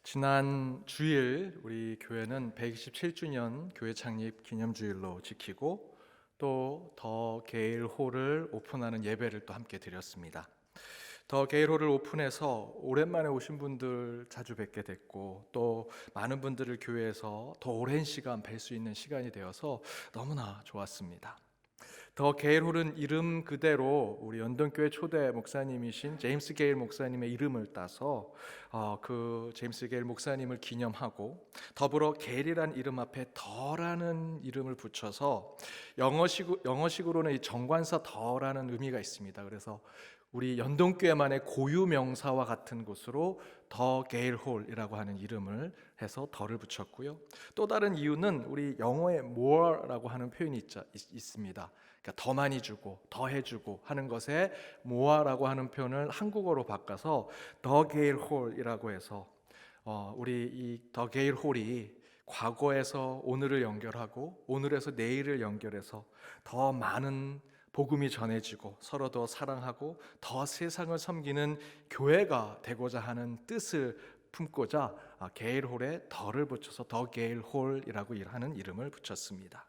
지난 주일 우리 교회는 127주년 교회 창립 기념주일로 지키고 또 더 게일 홀을 오픈하는 예배를 또 함께 드렸습니다. 더 게일 홀을 오픈해서 오랜만에 오신 분들 자주 뵙게 됐고 또 많은 분들을 교회에서 더 오랜 시간 뵐 수 있는 시간이 되어서 너무나 좋았습니다. 더 게일 홀은 이름 그대로 우리 연동교회 초대 목사님이신 제임스 게일 목사님의 이름을 따서 그 제임스 게일 목사님을 기념하고 더불어 게일이란 이름 앞에 더라는 이름을 붙여서 영어식으로는 이 정관사 더라는 의미가 있습니다. 그래서 우리 연동교회만의 고유 명사와 같은 곳으로 더 게일 홀이라고 하는 이름을 해서 더를 붙였고요. 또 다른 이유는 우리 영어에 more라고 하는 표현이 있습니다. 그러니까 더 많이 주고 더 해주고 하는 것에 more라고 하는 표현을 한국어로 바꿔서 더 게일 홀이라고 해서 우리 이 더 게일 홀이 과거에서 오늘을 연결하고 오늘에서 내일을 연결해서 더 많은 복음이 전해지고 서로 더 사랑하고 더 세상을 섬기는 교회가 되고자 하는 뜻을 품고자 게일홀에 더를 붙여서 더 게일홀이라고 하는 이름을 붙였습니다.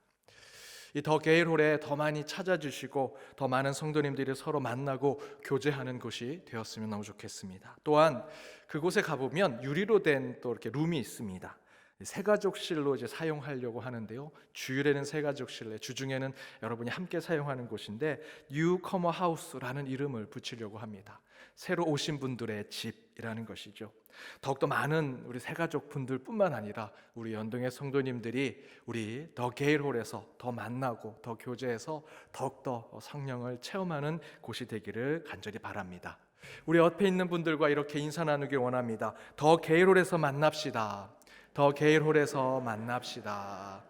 이 더 게일홀에 더 많이 찾아주시고 더 많은 성도님들이 서로 만나고 교제하는 곳이 되었으면 너무 좋겠습니다. 또한 그곳에 가보면 유리로 된 또 이렇게 룸이 있습니다. 새가족실로 이제 사용하려고 하는데요. 주일에는 새가족실, 주중에는 여러분이 함께 사용하는 곳인데 뉴커머 하우스라는 이름을 붙이려고 합니다. 새로 오신 분들의 집이라는 것이죠. 더욱더 많은 우리 새가족 분들뿐만 아니라 우리 연동의 성도님들이 우리 더 게일홀에서 더 만나고 더 교제해서 더욱더 성령을 체험하는 곳이 되기를 간절히 바랍니다. 우리 옆에 있는 분들과 이렇게 인사 나누길 원합니다. 더 게일홀에서 만납시다. 더 게일홀에서 만납시다.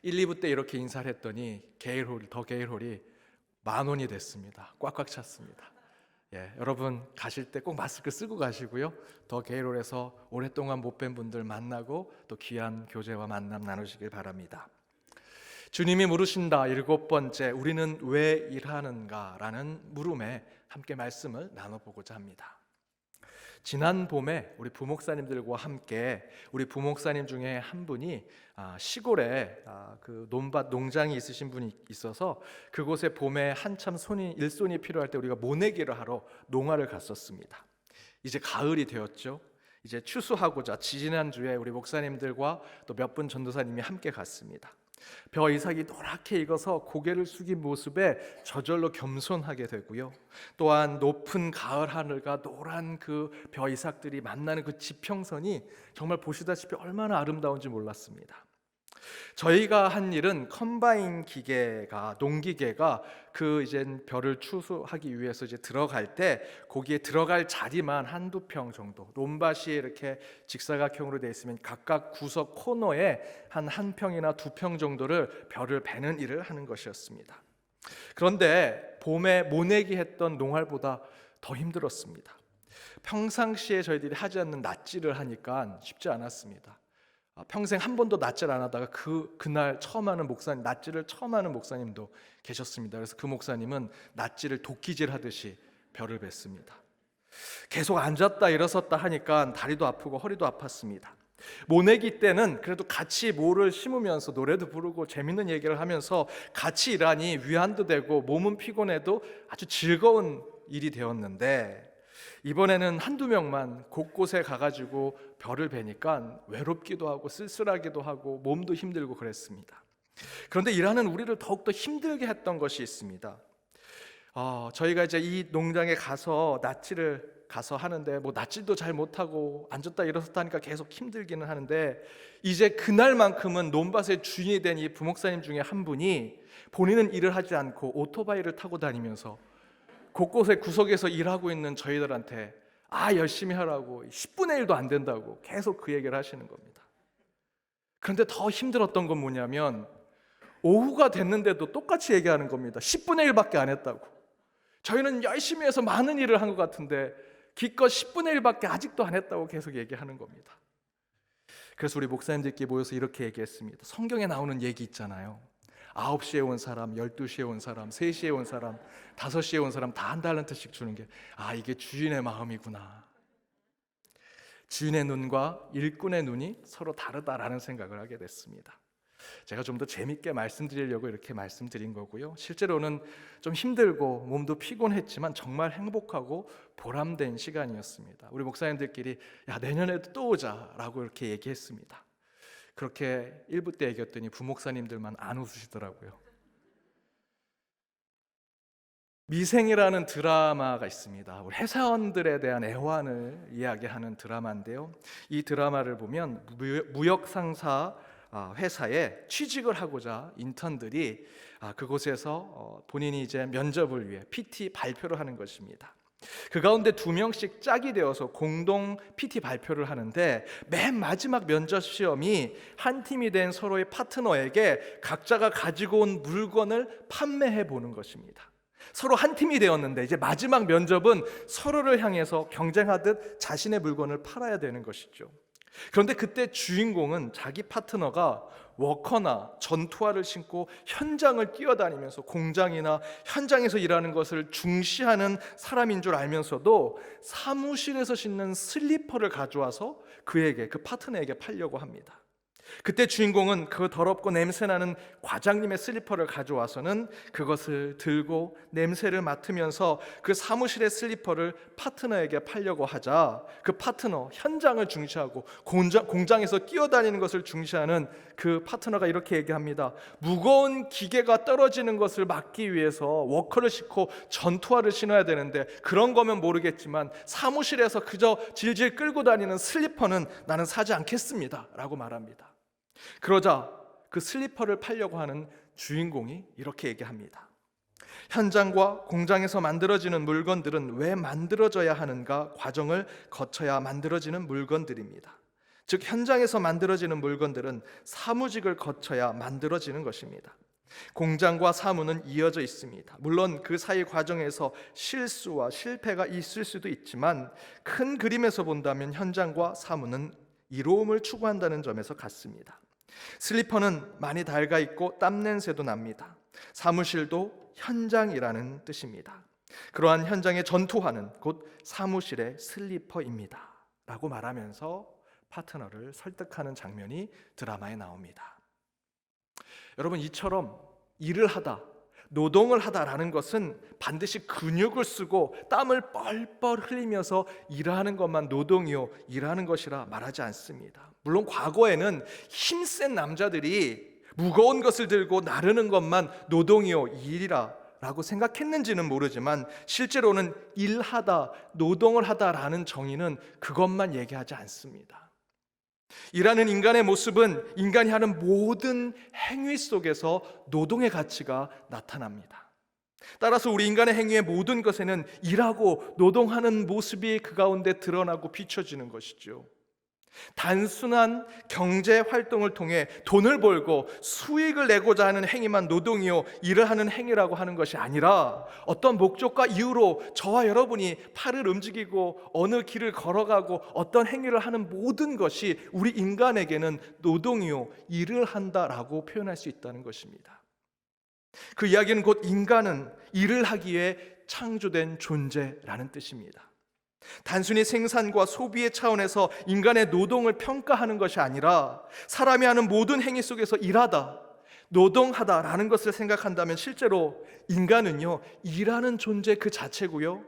1, 2부 때 이렇게 인사를 했더니 더 게일홀이 10,000원이 됐습니다. 꽉꽉 찼습니다. 여러분 가실 때 꼭 마스크 쓰고 가시고요. 더 게일홀에서 오랫동안 못 뵌 분들 만나고 또 귀한 교제와 만남 나누시길 바랍니다. 주님이 물으신다 7번째, 우리는 왜 일하는가? 라는 물음에 함께 말씀을 나눠보고자 합니다. 지난 봄에 우리 부목사님들과 함께 우리 부목사님 중에 한 분이 시골에 그 논밭 농장이 있으신 분이 있어서 그곳에 봄에 한참 일손이 필요할 때 우리가 모내기를 하러 농화를 갔었습니다. 이제 가을이 되었죠. 이제 추수하고자 지지난주에 우리 목사님들과 또 몇 분 전도사님이 함께 갔습니다. 벼 이삭이 노랗게 익어서 고개를 숙인 모습에 저절로 겸손하게 되고요. 또한 높은 가을 하늘과 노란 그 벼 이삭들이 만나는 그 지평선이 정말 보시다시피 얼마나 아름다운지 몰랐습니다. 저희가 한 일은 컴바인 기계가 농기계가 그 이제 벼를 추수하기 위해서 이제 들어갈 때 거기에 들어갈 자리만 한두 평 정도, 논밭이 이렇게 직사각형으로 되어 있으면 각각 구석 코너에 한 평이나 2평 정도를 벼를 베는 일을 하는 것이었습니다. 그런데 봄에 모내기 했던 농활보다 더 힘들었습니다. 평상시에 저희들이 하지 않는 낫지를 하니까 쉽지 않았습니다. 평생 한 번도 낫질 안 하다가 그날 처음 하는 목사님, 낫지를 처음 하는 목사님도 계셨습니다. 그래서 그 목사님은 낫지를 도끼질 하듯이 벼를 뱄습니다. 계속 앉았다 일어섰다 하니까 다리도 아프고 허리도 아팠습니다. 모내기 때는 그래도 같이 모를 심으면서 노래도 부르고 재밌는 얘기를 하면서 같이 일하니 위안도 되고 몸은 피곤해도 아주 즐거운 일이 되었는데 이번에는 한두 명만 곳곳에 가가지고 벼를 베니까 외롭기도 하고 쓸쓸하기도 하고 몸도 힘들고 그랬습니다. 그런데 일하는 우리를 더욱더 힘들게 했던 것이 있습니다. 저희가 이제 이 농장에 가서 낫지를 가서 하는데 뭐 낫지도 잘 못하고 앉았다 일어섰다 하니까 계속 힘들기는 하는데 이제 그날만큼은 논밭의 주인이 된 이 부목사님 중에 한 분이 본인은 일을 하지 않고 오토바이를 타고 다니면서 곳곳에 구석에서 일하고 있는 저희들한테 열심히 하라고 10분의 1도 안 된다고 계속 그 얘기를 하시는 겁니다. 그런데 더 힘들었던 건 뭐냐면 오후가 됐는데도 똑같이 얘기하는 겁니다. 10분의 1밖에 안 했다고. 저희는 열심히 해서 많은 일을 한 것 같은데 기껏 10분의 1밖에 아직도 안 했다고 계속 얘기하는 겁니다. 그래서 우리 목사님들끼리 모여서 이렇게 얘기했습니다. 성경에 나오는 얘기 있잖아요. 9시에 온 사람, 12시에 온 사람, 3시에 온 사람, 5시에 온 사람 다 한 달란트씩 주는 게 이게 주인의 마음이구나. 주인의 눈과 일꾼의 눈이 서로 다르다라는 생각을 하게 됐습니다. 제가 좀 더 재밌게 말씀드리려고 이렇게 말씀드린 거고요. 실제로는 좀 힘들고 몸도 피곤했지만 정말 행복하고 보람된 시간이었습니다. 우리 목사님들끼리 야, 내년에도 또 오자라고 이렇게 얘기했습니다. 그렇게 1부 때 얘기했더니 부목사님들만 안 웃으시더라고요. 미생이라는 드라마가 있습니다. 우리 회사원들에 대한 애환을 이야기하는 드라마인데요. 이 드라마를 보면 무역 상사 회사에 취직을 하고자 인턴들이 그곳에서 본인이 이제 면접을 위해 PT 발표를 하는 것입니다. 그 가운데 2명씩 짝이 되어서 공동 PT 발표를 하는데 맨 마지막 면접 시험이 한 팀이 된 서로의 파트너에게 각자가 가지고 온 물건을 판매해 보는 것입니다. 서로 한 팀이 되었는데 이제 마지막 면접은 서로를 향해서 경쟁하듯 자신의 물건을 팔아야 되는 것이죠. 그런데 그때 주인공은 자기 파트너가 워커나 전투화를 신고 현장을 뛰어다니면서 공장이나 현장에서 일하는 것을 중시하는 사람인 줄 알면서도 사무실에서 신는 슬리퍼를 가져와서 그 파트너에게 팔려고 합니다. 그때 주인공은 그 더럽고 냄새나는 과장님의 슬리퍼를 가져와서는 그것을 들고 냄새를 맡으면서 그 사무실의 슬리퍼를 파트너에게 팔려고 하자 그 파트너, 현장을 중시하고 공장에서 뛰어다니는 것을 중시하는 그 파트너가 이렇게 얘기합니다. 무거운 기계가 떨어지는 것을 막기 위해서 워커를 싣고 전투화를 신어야 되는데 그런 거면 모르겠지만 사무실에서 그저 질질 끌고 다니는 슬리퍼는 나는 사지 않겠습니다 라고 말합니다. 그러자 그 슬리퍼를 팔려고 하는 주인공이 이렇게 얘기합니다. 현장과 공장에서 만들어지는 물건들은 왜 만들어져야 하는가 과정을 거쳐야 만들어지는 물건들입니다. 즉 현장에서 만들어지는 물건들은 사무직을 거쳐야 만들어지는 것입니다. 공장과 사무는 이어져 있습니다. 물론 그 사이 과정에서 실수와 실패가 있을 수도 있지만 큰 그림에서 본다면 현장과 사무는 이로움을 추구한다는 점에서 같습니다. 슬리퍼는 많이 낡아 있고 땀 냄새도 납니다. 사무실도 현장이라는 뜻입니다. 그러한 현장의 전투화는 곧 사무실의 슬리퍼입니다 라고 말하면서 파트너를 설득하는 장면이 드라마에 나옵니다. 여러분, 이처럼 일을 하다, 노동을 하다라는 것은 반드시 근육을 쓰고 땀을 뻘뻘 흘리면서 일하는 것만 노동이요 일하는 것이라 말하지 않습니다. 물론 과거에는 힘센 남자들이 무거운 것을 들고 나르는 것만 노동이요 일이라 라고 생각했는지는 모르지만 실제로는 일하다, 노동을 하다라는 정의는 그것만 얘기하지 않습니다. 일하는 인간의 모습은 인간이 하는 모든 행위 속에서 노동의 가치가 나타납니다. 따라서 우리 인간의 행위의 모든 것에는 일하고 노동하는 모습이 그 가운데 드러나고 비춰지는 것이죠. 단순한 경제 활동을 통해 돈을 벌고 수익을 내고자 하는 행위만 노동이요 일을 하는 행위라고 하는 것이 아니라 어떤 목적과 이유로 저와 여러분이 팔을 움직이고 어느 길을 걸어가고 어떤 행위를 하는 모든 것이 우리 인간에게는 노동이요 일을 한다라고 표현할 수 있다는 것입니다. 그 이야기는 곧 인간은 일을 하기에 창조된 존재라는 뜻입니다. 단순히 생산과 소비의 차원에서 인간의 노동을 평가하는 것이 아니라 사람이 하는 모든 행위 속에서 일하다, 노동하다라는 것을 생각한다면 실제로 인간은요 일하는 존재 그 자체고요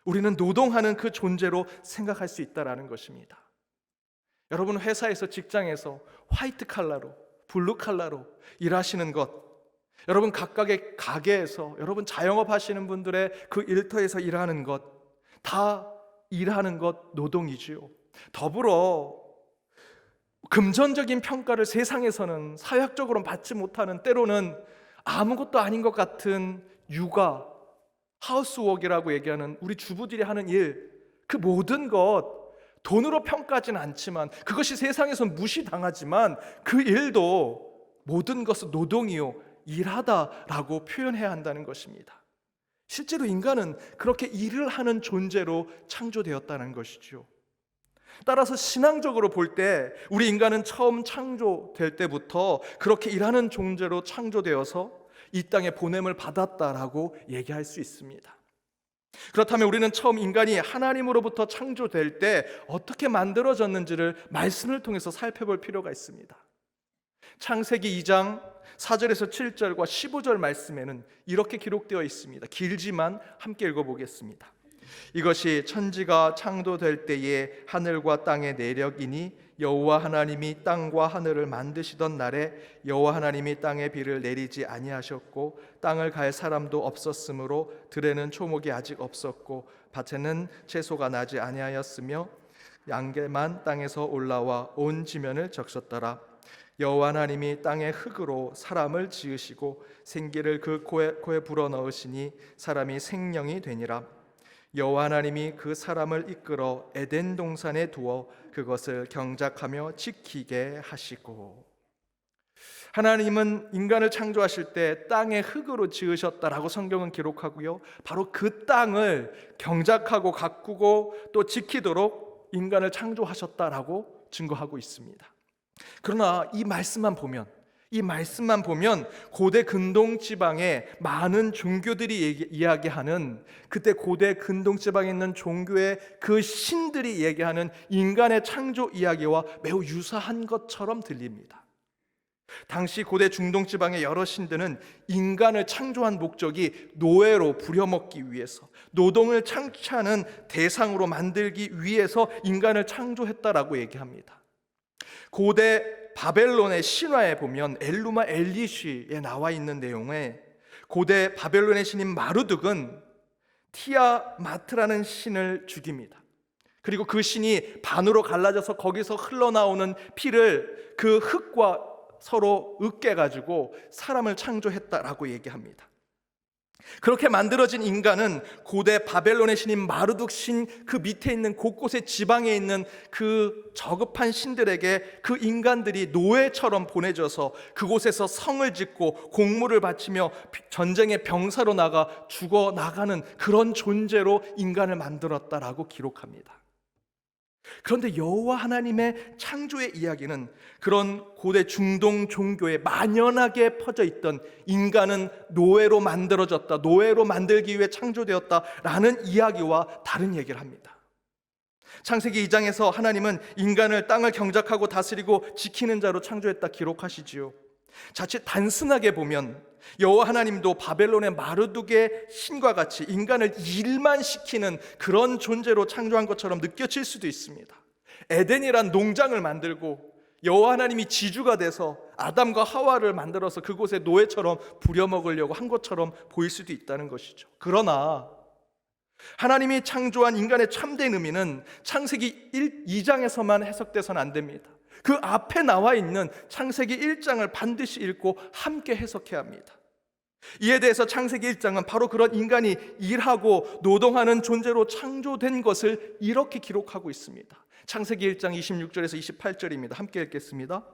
우리는 노동하는 그 존재로 생각할 수 있다라는 것입니다. 여러분, 회사에서, 직장에서 화이트 칼라로, 블루 칼라로 일하시는 것, 여러분 각각의 가게에서, 여러분 자영업 하시는 분들의 그 일터에서 일하는 것, 다 일하는 것 노동이지요. 더불어 금전적인 평가를 세상에서는 사회학적으로 받지 못하는, 때로는 아무것도 아닌 것 같은 육아, 하우스워크라고 얘기하는 우리 주부들이 하는 일, 그 모든 것 돈으로 평가하지는 않지만 그것이 세상에선 무시당하지만 그 일도 모든 것은 노동이요 일하다라고 표현해야 한다는 것입니다. 실제로 인간은 그렇게 일을 하는 존재로 창조되었다는 것이죠. 따라서 신앙적으로 볼 때 우리 인간은 처음 창조될 때부터 그렇게 일하는 존재로 창조되어서 이 땅에 보냄을 받았다라고 얘기할 수 있습니다. 그렇다면 우리는 처음 인간이 하나님으로부터 창조될 때 어떻게 만들어졌는지를 말씀을 통해서 살펴볼 필요가 있습니다. 창세기 2장 4절에서 7절과 15절 말씀에는 이렇게 기록되어 있습니다. 길지만 함께 읽어보겠습니다. 이것이 천지가 창조될 때에 하늘과 땅의 내력이니 여호와 하나님이 땅과 하늘을 만드시던 날에 여호와 하나님이 땅에 비를 내리지 아니하셨고 땅을 갈 사람도 없었으므로 들에는 초목이 아직 없었고 밭에는 채소가 나지 아니하였으며 양계만 땅에서 올라와 온 지면을 적셨더라. 여호와 하나님이 땅의 흙으로 사람을 지으시고 생기를 그 코에 불어넣으시니 사람이 생명이 되니라. 여호와 하나님이 그 사람을 이끌어 에덴 동산에 두어 그것을 경작하며 지키게 하시고. 하나님은 인간을 창조하실 때 땅의 흙으로 지으셨다라고 성경은 기록하고요, 바로 그 땅을 경작하고 가꾸고 또 지키도록 인간을 창조하셨다라고 증거하고 있습니다. 그러나 이 말씀만 보면 고대 근동 지방의 많은 종교들이 이야기하는, 그때 고대 근동 지방에 있는 종교의 그 신들이 얘기하는 인간의 창조 이야기와 매우 유사한 것처럼 들립니다. 당시 고대 중동 지방의 여러 신들은 인간을 창조한 목적이 노예로 부려먹기 위해서, 노동을 창취하는 대상으로 만들기 위해서 인간을 창조했다라고 얘기합니다. 고대 바벨론의 신화에 보면 엘루마 엘리시에 나와 있는 내용에 고대 바벨론의 신인 마르둑은 티아마트라는 신을 죽입니다. 그리고 그 신이 반으로 갈라져서 거기서 흘러나오는 피를 그 흙과 서로 으깨가지고 사람을 창조했다라고 얘기합니다. 그렇게 만들어진 인간은 고대 바벨론의 신인 마르둑 신 그 밑에 있는 곳곳의 지방에 있는 그 저급한 신들에게 그 인간들이 노예처럼 보내져서 그곳에서 성을 짓고 공물을 바치며 전쟁의 병사로 나가 죽어나가는 그런 존재로 인간을 만들었다라고 기록합니다. 그런데 여호와 하나님의 창조의 이야기는 그런 고대 중동 종교에 만연하게 퍼져 있던 인간은 노예로 만들어졌다, 노예로 만들기 위해 창조되었다라는 이야기와 다른 얘기를 합니다. 창세기 2장에서 하나님은 인간을 땅을 경작하고 다스리고 지키는 자로 창조했다 기록하시지요. 자칫 단순하게 보면 여호와 하나님도 바벨론의 마르둑의 신과 같이 인간을 일만 시키는 그런 존재로 창조한 것처럼 느껴질 수도 있습니다. 에덴이란 농장을 만들고 여호와 하나님이 지주가 돼서 아담과 하와를 만들어서 그곳에 노예처럼 부려먹으려고 한 것처럼 보일 수도 있다는 것이죠. 그러나 하나님이 창조한 인간의 참된 의미는 창세기 2장에서만 해석돼서는 안 됩니다. 그 앞에 나와 있는 창세기 1장을 반드시 읽고 함께 해석해야 합니다. 이에 대해서 창세기 1장은 바로 그런 인간이 일하고 노동하는 존재로 창조된 것을 이렇게 기록하고 있습니다. 창세기 1장 26절에서 28절입니다. 함께 읽겠습니다.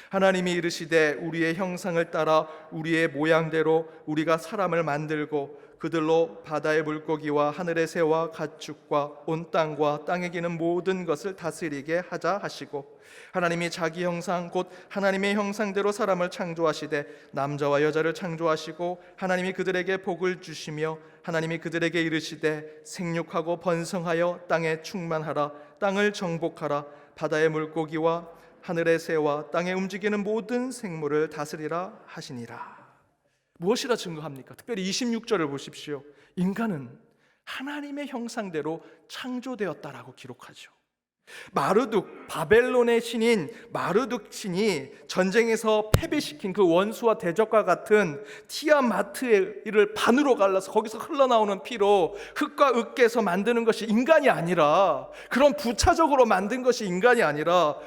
하나님이 이르시되 우리의 형상을 따라 우리의 모양대로 우리가 사람을 만들고 그들로 바다의 물고기와 하늘의 새와 가축과 온 땅과 땅에 기는 모든 것을 다스리게 하자 하시고, 하나님이 자기 형상 곧 하나님의 형상대로 사람을 창조하시되 남자와 여자를 창조하시고 하나님이 그들에게 복을 주시며 하나님이 그들에게 이르시되 생육하고 번성하여 땅에 충만하라, 땅을 정복하라, 바다의 물고기와 하늘의 새와 땅에 움직이는 모든 생물을 다스리라 하시니라. 무엇이라 증거합니까? 특별히 26절을 보십시오. 인간은 하나님의 형상대로 창조되었다라고 기록하죠. 마르둑, 바벨론의 신인 마르둑 신이 전쟁에서 패배시킨 그 원수와 대적과 같은 티아마트를 반으로 갈라서 거기서 흘러나오는 피로 흙과 으깨서 만드는 것이 인간이 아니라, 그런 부차적으로 만든 것이 인간이 아니라,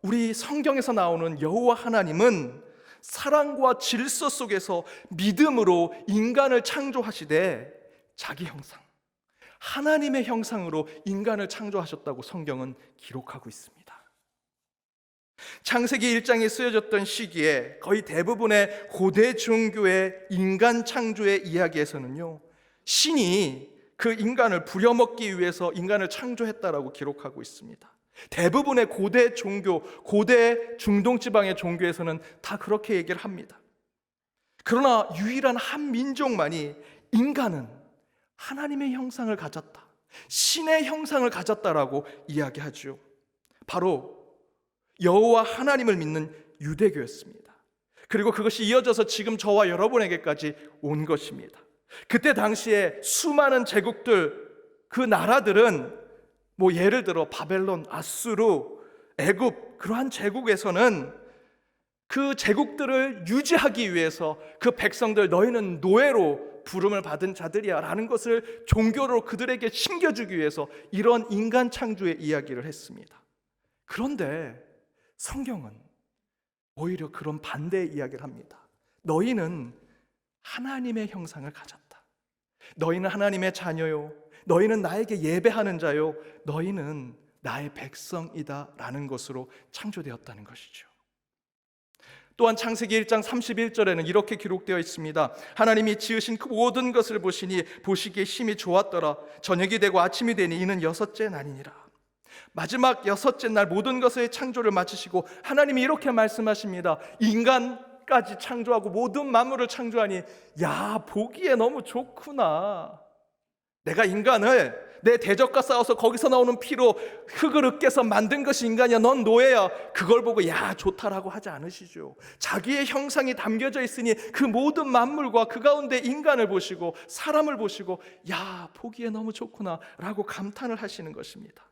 우리 성경에서 나오는 여호와 하나님은 사랑과 질서 속에서 믿음으로 인간을 창조하시되 자기 형상, 하나님의 형상으로 인간을 창조하셨다고 성경은 기록하고 있습니다. 창세기 1장에 쓰여졌던 시기에 거의 대부분의 고대 종교의 인간 창조의 이야기에서는요, 신이 그 인간을 부려먹기 위해서 인간을 창조했다라고 기록하고 있습니다. 대부분의 고대 종교, 고대 중동 지방의 종교에서는 다 그렇게 얘기를 합니다. 그러나 유일한 한 민족만이 인간은 하나님의 형상을 가졌다, 신의 형상을 가졌다라고 이야기하죠. 바로 여호와 하나님을 믿는 유대교였습니다. 그리고 그것이 이어져서 지금 저와 여러분에게까지 온 것입니다. 그때 당시에 수많은 제국들, 그 나라들은 예를 들어 바벨론, 아수르, 애굽, 그러한 제국에서는 그 제국들을 유지하기 위해서 그 백성들, 너희는 노예로 부름을 받은 자들이야 라는 것을 종교로 그들에게 심겨주기 위해서 이런 인간 창조의 이야기를 했습니다. 그런데 성경은 오히려 그런 반대의 이야기를 합니다. 너희는 하나님의 형상을 가졌다. 너희는 하나님의 자녀요, 너희는 나에게 예배하는 자요, 너희는 나의 백성이다 라는 것으로 창조되었다는 것이죠. 또한 창세기 1장 31절에는 이렇게 기록되어 있습니다. 하나님이 지으신 그 모든 것을 보시니 보시기에 심히 좋았더라. 저녁이 되고 아침이 되니 이는 여섯째 날이니라. 마지막 여섯째 날 모든 것의 창조를 마치시고 하나님이 이렇게 말씀하십니다. 인간까지 창조하고 모든 만물을 창조하니 야, 보기에 너무 좋구나. 내가 인간을 내 대적과 싸워서 거기서 나오는 피로 흙을 으깨서 만든 것이 인간이야. 넌 노예야. 그걸 보고 야, 좋다라고 하지 않으시죠. 자기의 형상이 담겨져 있으니 그 모든 만물과 그 가운데 인간을 보시고 사람을 보시고 야, 보기에 너무 좋구나 라고 감탄을 하시는 것입니다.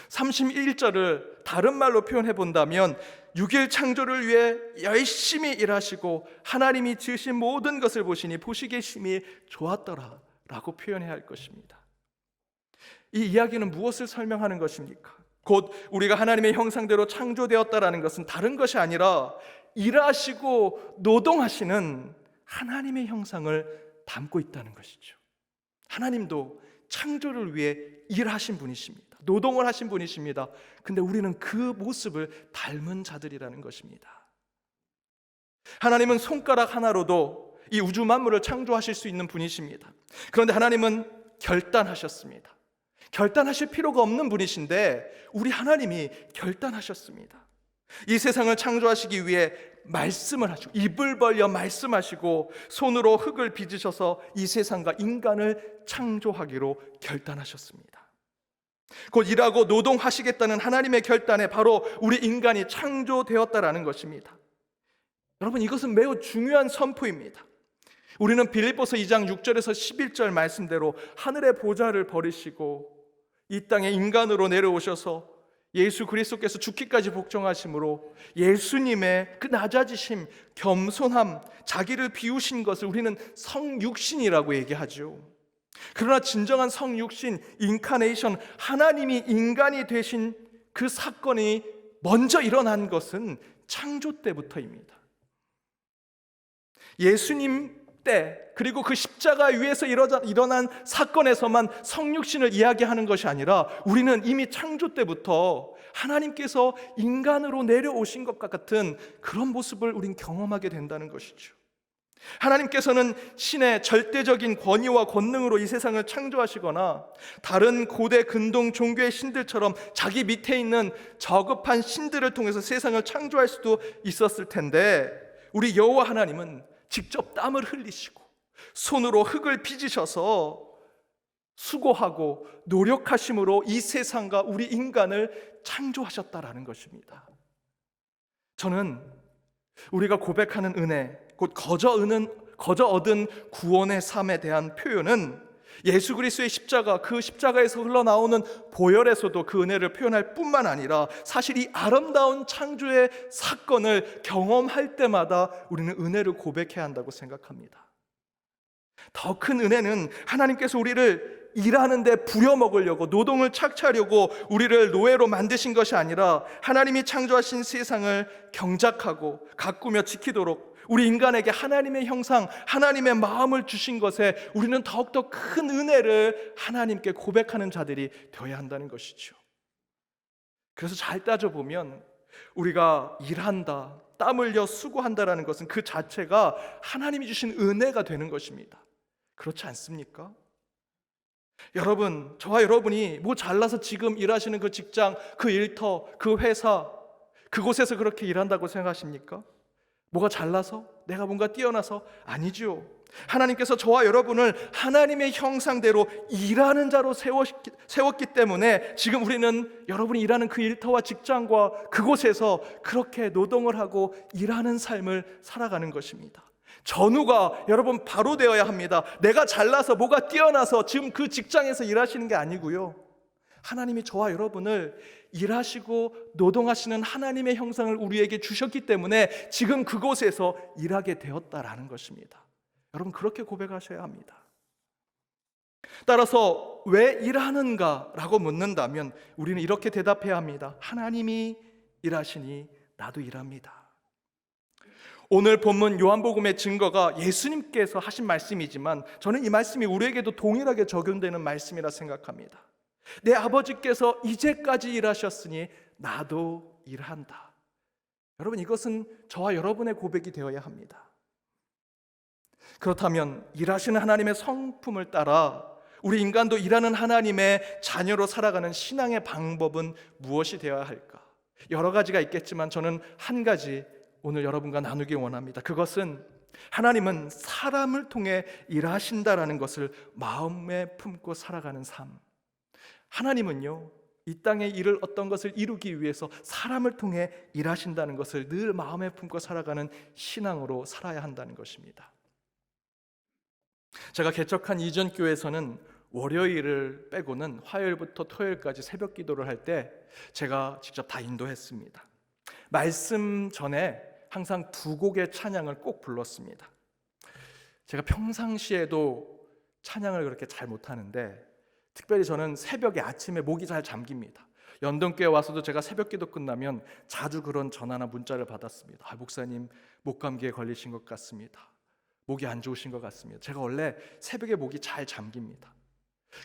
31절을 다른 말로 표현해 본다면 6일 창조를 위해 열심히 일하시고 하나님이 지으신 모든 것을 보시니 보시기에 심히 좋았더라 라고 표현해야 할 것입니다. 이 이야기는 무엇을 설명하는 것입니까? 곧 우리가 하나님의 형상대로 창조되었다라는 것은 다른 것이 아니라 일하시고 노동하시는 하나님의 형상을 담고 있다는 것이죠. 하나님도 창조를 위해 일하신 분이십니다. 노동을 하신 분이십니다. 근데 우리는 그 모습을 닮은 자들이라는 것입니다. 하나님은 손가락 하나로도 이 우주 만물을 창조하실 수 있는 분이십니다. 그런데 하나님은 결단하셨습니다. 결단하실 필요가 없는 분이신데 우리 하나님이 결단하셨습니다. 이 세상을 창조하시기 위해 말씀을 하시고 입을 벌려 말씀하시고 손으로 흙을 빚으셔서 이 세상과 인간을 창조하기로 결단하셨습니다. 곧 일하고 노동하시겠다는 하나님의 결단에 바로 우리 인간이 창조되었다라는 것입니다. 여러분, 이것은 매우 중요한 선포입니다. 우리는 빌립보서 2장 6절에서 11절 말씀대로 하늘의 보좌를 버리시고 이 땅에 인간으로 내려오셔서 예수 그리스도께서 죽기까지 복종하심으로 예수님의 그 낮아지심, 겸손함, 자기를 비우신 것을 우리는 성육신이라고 얘기하죠. 그러나 진정한 성육신, 인카네이션, 하나님이 인간이 되신 그 사건이 먼저 일어난 것은 창조 때부터입니다. 예수님 때, 그리고 그 십자가 위에서 일어난 사건에서만 성육신을 이야기하는 것이 아니라 우리는 이미 창조 때부터 하나님께서 인간으로 내려오신 것과 같은 그런 모습을 우린 경험하게 된다는 것이죠. 하나님께서는 신의 절대적인 권위와 권능으로 이 세상을 창조하시거나 다른 고대 근동 종교의 신들처럼 자기 밑에 있는 저급한 신들을 통해서 세상을 창조할 수도 있었을 텐데 우리 여호와 하나님은 직접 땀을 흘리시고 손으로 흙을 빚으셔서 수고하고 노력하심으로 이 세상과 우리 인간을 창조하셨다라는 것입니다. 저는 우리가 고백하는 은혜, 곧 거저 얻은 구원의 삶에 대한 표현은 예수 그리스도의 십자가, 그 십자가에서 흘러나오는 보혈에서도 그 은혜를 표현할 뿐만 아니라 사실 이 아름다운 창조의 사건을 경험할 때마다 우리는 은혜를 고백해야 한다고 생각합니다. 더 큰 은혜는 하나님께서 우리를 일하는 데 부려먹으려고, 노동을 착취하려고 우리를 노예로 만드신 것이 아니라 하나님이 창조하신 세상을 경작하고 가꾸며 지키도록 우리 인간에게 하나님의 형상, 하나님의 마음을 주신 것에 우리는 더욱더 큰 은혜를 하나님께 고백하는 자들이 되어야 한다는 것이죠. 그래서 잘 따져보면 우리가 일한다, 땀 흘려 수고한다라는 것은 그 자체가 하나님이 주신 은혜가 되는 것입니다. 그렇지 않습니까? 여러분, 저와 여러분이 뭐 잘나서 지금 일하시는 그 직장, 그 일터, 그 회사, 그곳에서 그렇게 일한다고 생각하십니까? 뭐가 잘나서? 내가 뭔가 뛰어나서? 아니죠. 하나님께서 저와 여러분을 하나님의 형상대로 일하는 자로 세웠기 때문에 지금 우리는 여러분이 일하는 그 일터와 직장과 그곳에서 그렇게 노동을 하고 일하는 삶을 살아가는 것입니다. 전우가 여러분 바로 되어야 합니다. 내가 잘나서 뭐가 뛰어나서 지금 그 직장에서 일하시는 게 아니고요, 하나님이 저와 여러분을 일하시고 노동하시는 하나님의 형상을 우리에게 주셨기 때문에 지금 그곳에서 일하게 되었다라는 것입니다. 여러분 그렇게 고백하셔야 합니다. 따라서 왜 일하는가라고 묻는다면 우리는 이렇게 대답해야 합니다. 하나님이 일하시니 나도 일합니다. 오늘 본문 요한복음의 증거가 예수님께서 하신 말씀이지만 저는 이 말씀이 우리에게도 동일하게 적용되는 말씀이라 생각합니다. 내 아버지께서 이제까지 일하셨으니 나도 일한다. 여러분 이것은 저와 여러분의 고백이 되어야 합니다. 그렇다면 일하시는 하나님의 성품을 따라 우리 인간도 일하는 하나님의 자녀로 살아가는 신앙의 방법은 무엇이 되어야 할까? 여러 가지가 있겠지만 저는 한 가지 오늘 여러분과 나누기 원합니다. 그것은 하나님은 사람을 통해 일하신다라는 것을 마음에 품고 살아가는 삶. 하나님은요, 이 땅의 일을 어떤 것을 이루기 위해서 사람을 통해 일하신다는 것을 늘 마음에 품고 살아가는 신앙으로 살아야 한다는 것입니다. 제가 개척한 이전 교회에서는 월요일을 빼고는 화요일부터 토요일까지 새벽 기도를 할 때 제가 직접 다 인도했습니다. 말씀 전에 항상 두 곡의 찬양을 꼭 불렀습니다. 제가 평상시에도 찬양을 그렇게 잘 못하는데 특별히 저는 새벽에 아침에 목이 잘 잠깁니다. 연동교회 와서도 제가 새벽 기도 끝나면 자주 그런 전화나 문자를 받았습니다. 목사님 목 감기에 걸리신 것 같습니다. 목이 안 좋으신 것 같습니다. 제가 원래 새벽에 목이 잘 잠깁니다.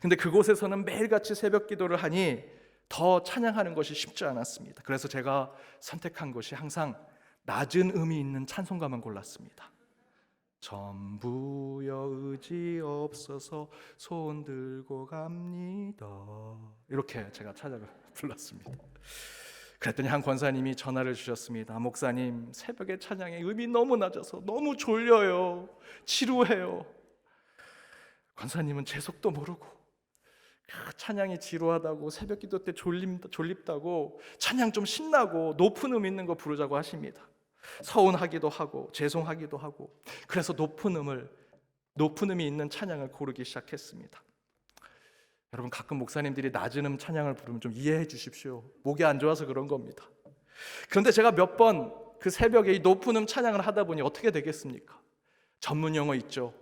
근데 그곳에서는 매일같이 새벽 기도를 하니 더 찬양하는 것이 쉽지 않았습니다. 그래서 제가 선택한 것이 항상 낮은 음이 있는 찬송가만 골랐습니다. 전부여 의지 없어서 손 들고 갑니다. 이렇게 제가 찬양을 불렀습니다. 그랬더니 한 권사님이 전화를 주셨습니다. 목사님, 새벽에 찬양의 음이 너무 낮아서 너무 졸려요. 지루해요. 권사님은 제 속도 모르고 찬양이 지루하다고 새벽 기도 때 졸립다고 찬양 좀 신나고 높은 음 있는 거 부르자고 하십니다. 서운하기도 하고 죄송하기도 하고 그래서 높은 음이 있는 찬양을 고르기 시작했습니다. 여러분 가끔 목사님들이 낮은 음 찬양을 부르면 좀 이해해 주십시오. 목이 안 좋아서 그런 겁니다. 그런데 제가 몇 번 그 새벽에 이 높은 음 찬양을 하다 보니 어떻게 되겠습니까? 전문 용어 있죠.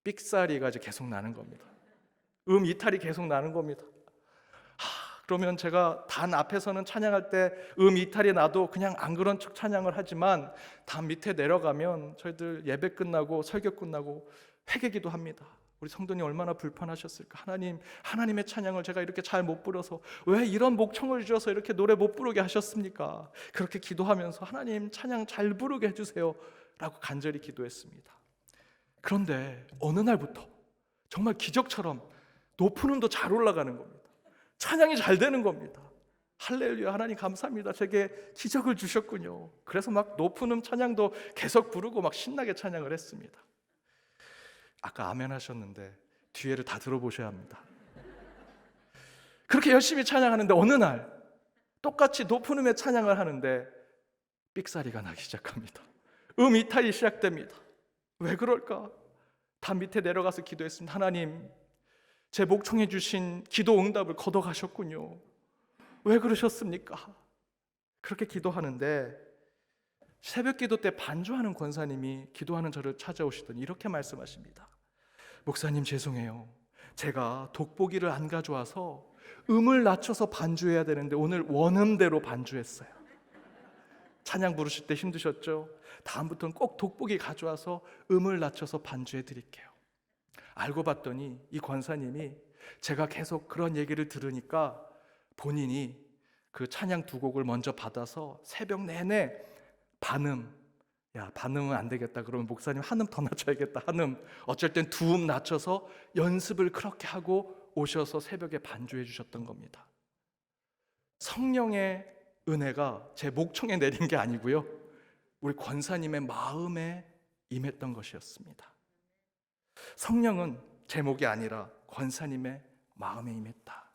삑사리가 이제 계속 나는 겁니다. 음 이탈이 계속 나는 겁니다. 그러면 제가 단 앞에서는 찬양할 때 이탈이 나도 그냥 안 그런 척 찬양을 하지만 단 밑에 내려가면 저희들 예배 끝나고 설교 끝나고 회개기도 합니다. 우리 성도님 얼마나 불편하셨을까? 하나님의 찬양을 제가 이렇게 잘 못 부려서 왜 이런 목청을 주셔서 이렇게 노래 못 부르게 하셨습니까? 그렇게 기도하면서 하나님 찬양 잘 부르게 해주세요 라고 간절히 기도했습니다. 그런데 어느 날부터 정말 기적처럼 높은 음도 잘 올라가는 겁니다. 찬양이 잘 되는 겁니다. 할렐루야, 하나님 감사합니다. 제게 기적을 주셨군요. 그래서 막 높은 음 찬양도 계속 부르고 막 신나게 찬양을 했습니다. 아까 아멘 하셨는데 뒤에를 다 들어보셔야 합니다. 그렇게 열심히 찬양하는데 어느 날 똑같이 높은 음의 찬양을 하는데 삑사리가 나기 시작합니다. 이탈이 시작됩니다. 왜 그럴까? 다 밑에 내려가서 기도했습니다. 하나님, 제 목청해 주신 기도 응답을 거둬가셨군요. 왜 그러셨습니까? 그렇게 기도하는데 새벽 기도 때 반주하는 권사님이 기도하는 저를 찾아오시더니 이렇게 말씀하십니다. 목사님 죄송해요. 제가 돋보기를 안 가져와서 음을 낮춰서 반주해야 되는데 오늘 원음대로 반주했어요. 찬양 부르실 때 힘드셨죠? 다음부터는 꼭 돋보기 가져와서 음을 낮춰서 반주해 드릴게요. 알고 봤더니 이 권사님이 제가 계속 그런 얘기를 들으니까 본인이 그 찬양 두 곡을 먼저 받아서 새벽 내내 반음은 안 되겠다. 그러면 목사님 한 음 더 낮춰야겠다. 어쩔 땐 두 음 낮춰서 연습을 그렇게 하고 오셔서 새벽에 반주해 주셨던 겁니다. 성령의 은혜가 제 목청에 내린 게 아니고요, 우리 권사님의 마음에 임했던 것이었습니다. 성령은 제목이 아니라 권사님의 마음에 임했다.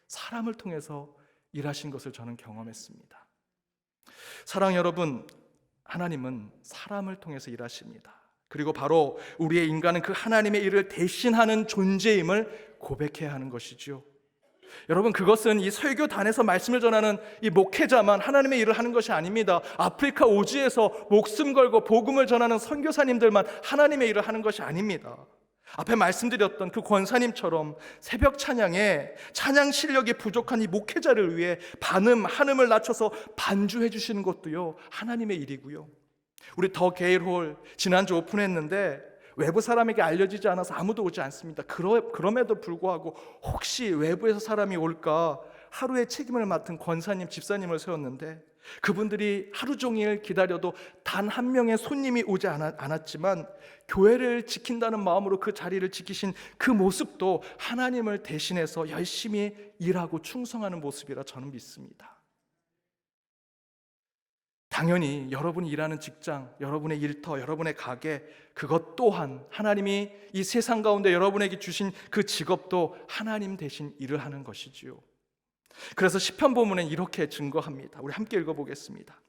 사람을 통해서 일하신 것을 저는 경험했습니다. 사랑 여러분, 하나님은 사람을 통해서 일하십니다. 그리고 바로 우리의 인간은 그 하나님의 일을 대신하는 존재임을 고백해야 하는 것이죠. 여러분, 그것은 이 설교단에서 말씀을 전하는 이 목회자만 하나님의 일을 하는 것이 아닙니다. 아프리카 오지에서 목숨 걸고 복음을 전하는 선교사님들만 하나님의 일을 하는 것이 아닙니다. 앞에 말씀드렸던 그 권사님처럼 새벽 찬양에 찬양 실력이 부족한 이 목회자를 위해 반음, 한음을 낮춰서 반주해 주시는 것도요, 하나님의 일이고요. 우리 더 게일홀 지난주 오픈했는데 외부 사람에게 알려지지 않아서 아무도 오지 않습니다. 그럼에도 불구하고 혹시 외부에서 사람이 올까 하루의 책임을 맡은 권사님, 집사님을 세웠는데 그분들이 하루 종일 기다려도 단 한 명의 손님이 오지 않았지만 교회를 지킨다는 마음으로 그 자리를 지키신 그 모습도 하나님을 대신해서 열심히 일하고 충성하는 모습이라 저는 믿습니다. 당연히 여러분이 일하는 직장, 여러분의 일터, 여러분의 가게, 그것 또한 하나님이 이 세상 가운데 여러분에게 주신 그 직업도 하나님 대신 일을 하는 것이지요. 그래서 시편 본문은 이렇게 증거합니다. 우리 함께 읽어보겠습니다.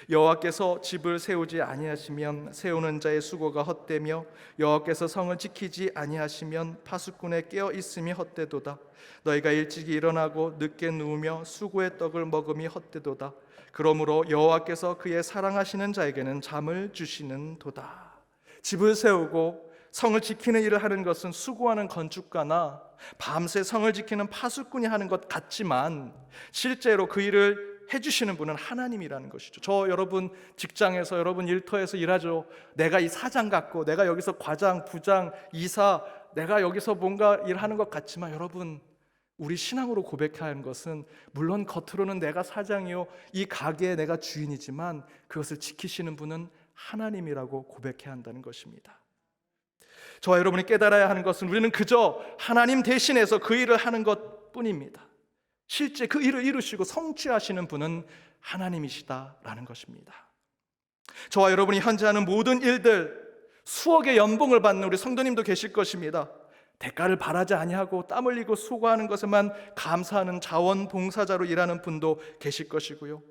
여호와께서 집을 세우지 아니하시면 세우는 자의 수고가 헛되며 여호와께서 성을 지키지 아니하시면 파수꾼의 깨어 있음이 헛되도다. 너희가 일찍이 일어나고 늦게 누우며 수고의 떡을 먹음이 헛되도다. 그러므로 여호와께서 그의 사랑하시는 자에게는 잠을 주시는 도다. 집을 세우고 성을 지키는 일을 하는 것은 수고하는 건축가나 밤새 성을 지키는 파수꾼이 하는 것 같지만 실제로 그 일을 해주시는 분은 하나님이라는 것이죠. 저 여러분 직장에서, 여러분 일터에서 일하죠. 내가 이 사장 같고 내가 여기서 과장, 부장, 이사, 내가 여기서 뭔가 일하는 것 같지만 여러분, 우리 신앙으로 고백해야 하는 것은 물론 겉으로는 내가 사장이요 이 가게에 내가 주인이지만 그것을 지키시는 분은 하나님이라고 고백해야 한다는 것입니다. 저와 여러분이 깨달아야 하는 것은 우리는 그저 하나님 대신해서 그 일을 하는 것뿐입니다. 실제 그 일을 이루시고 성취하시는 분은 하나님이시다라는 것입니다. 저와 여러분이 현재 하는 모든 일들, 수억의 연봉을 받는 우리 성도님도 계실 것입니다. 대가를 바라지 아니하고 땀 흘리고 수고하는 것에만 감사하는 자원봉사자로 일하는 분도 계실 것이고요.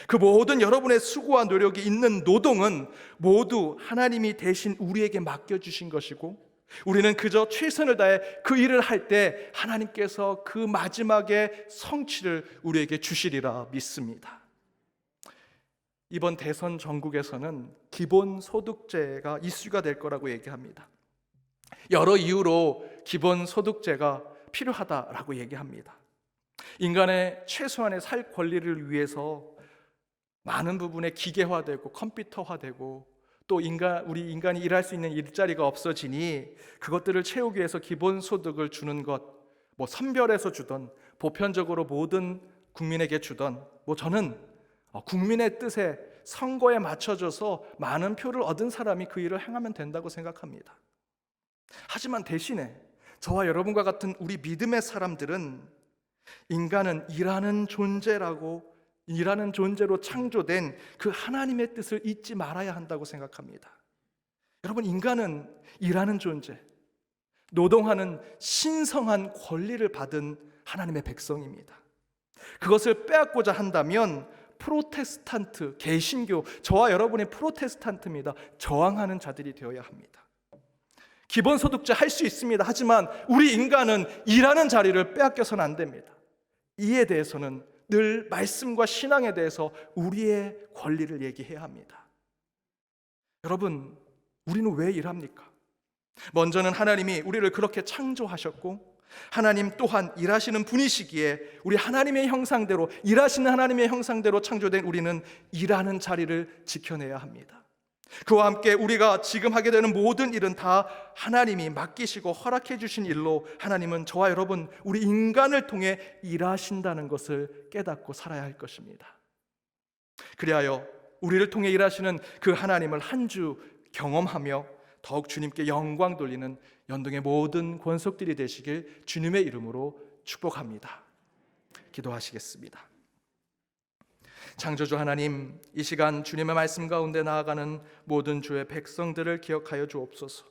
그 모든 여러분의 수고와 노력이 있는 노동은 모두 하나님이 대신 우리에게 맡겨주신 것이고 우리는 그저 최선을 다해 그 일을 할 때 하나님께서 그 마지막에 성취를 우리에게 주시리라 믿습니다. 이번 대선 전국에서는 기본소득제가 이슈가 될 거라고 얘기합니다. 여러 이유로 기본소득제가 필요하다라고 얘기합니다. 인간의 최소한의 살 권리를 위해서 많은 부분에 기계화되고 컴퓨터화되고 또 우리 인간이 일할 수 있는 일자리가 없어지니 그것들을 채우기 위해서 기본소득을 주는 것, 뭐 선별해서 주던 보편적으로 모든 국민에게 주던 저는 국민의 뜻에 선거에 맞춰져서 많은 표를 얻은 사람이 그 일을 행하면 된다고 생각합니다. 하지만 대신에 저와 여러분과 같은 우리 믿음의 사람들은 인간은 일하는 존재로 창조된 그 하나님의 뜻을 잊지 말아야 한다고 생각합니다. 여러분, 인간은 일하는 존재, 노동하는 신성한 권리를 받은 하나님의 백성입니다. 그것을 빼앗고자 한다면 프로테스탄트, 개신교, 저와 여러분이 프로테스탄트입니다. 저항하는 자들이 되어야 합니다. 기본소득제 할 수 있습니다. 하지만 우리 인간은 일하는 자리를 빼앗겨서는 안 됩니다. 이에 대해서는 늘 말씀과 신앙에 대해서 우리의 권리를 얘기해야 합니다. 여러분, 우리는 왜 일합니까? 먼저는 하나님이 우리를 그렇게 창조하셨고 하나님 또한 일하시는 분이시기에 우리 하나님의 형상대로, 일하시는 하나님의 형상대로 창조된 우리는 일하는 자리를 지켜내야 합니다. 그와 함께 우리가 지금 하게 되는 모든 일은 다 하나님이 맡기시고 허락해 주신 일로 하나님은 저와 여러분, 우리 인간을 통해 일하신다는 것을 깨닫고 살아야 할 것입니다. 그리하여 우리를 통해 일하시는 그 하나님을 한 주 경험하며 더욱 주님께 영광 돌리는 연동의 모든 권속들이 되시길 주님의 이름으로 축복합니다. 기도하시겠습니다. 창조주 하나님, 이 시간 주님의 말씀 가운데 나아가는 모든 주의 백성들을 기억하여 주옵소서.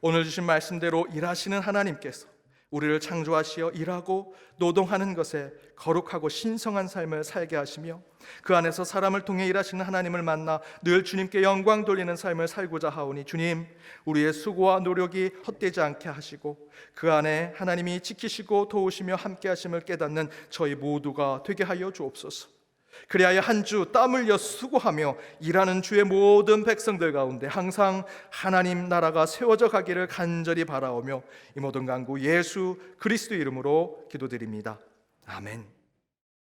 오늘 주신 말씀대로 일하시는 하나님께서 우리를 창조하시어 일하고 노동하는 것에 거룩하고 신성한 삶을 살게 하시며 그 안에서 사람을 통해 일하시는 하나님을 만나 늘 주님께 영광 돌리는 삶을 살고자 하오니 주님, 우리의 수고와 노력이 헛되지 않게 하시고 그 안에 하나님이 지키시고 도우시며 함께 하심을 깨닫는 저희 모두가 되게 하여 주옵소서. 그리하여 한 주 땀 흘려 수고하며 일하는 주의 모든 백성들 가운데 항상 하나님 나라가 세워져 가기를 간절히 바라오며 이 모든 간구 예수 그리스도 이름으로 기도드립니다. 아멘.